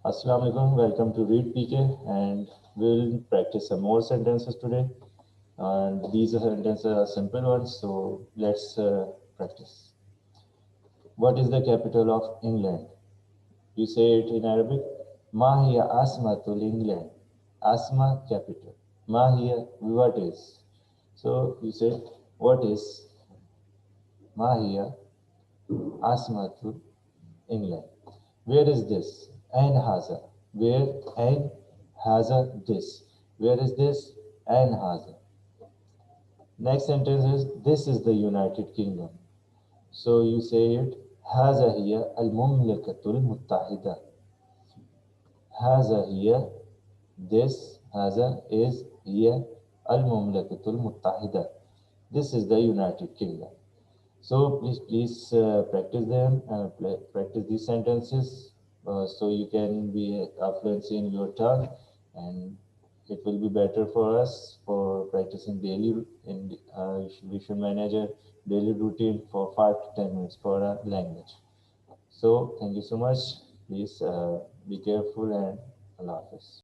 Assalamu alaikum, welcome to ReadPK, and we'll practice some more sentences today. And these sentences are simple ones, so let's practice. What is the capital of England? You say it in Arabic. Ma hiya asmatul England. Asma capital. Ma hiya, what is? So you say, what is Ma hiya asmatul England? Where is this? Ain haza. Where? Ain haza this. Where is this? Ain haza. Next sentence is this is the United Kingdom. So you say it haza hiya al mumlakatul muttahida. Haza hiya this haza is hiya al mumlakatul muttahida. This is the United Kingdom. So please practice them, practice these sentences so you can be fluency in your tongue, and it will be better for us for practicing daily. We should manage a daily routine for 5 to 10 minutes for a language. So thank you so much. Please be careful, and Allah Hafiz.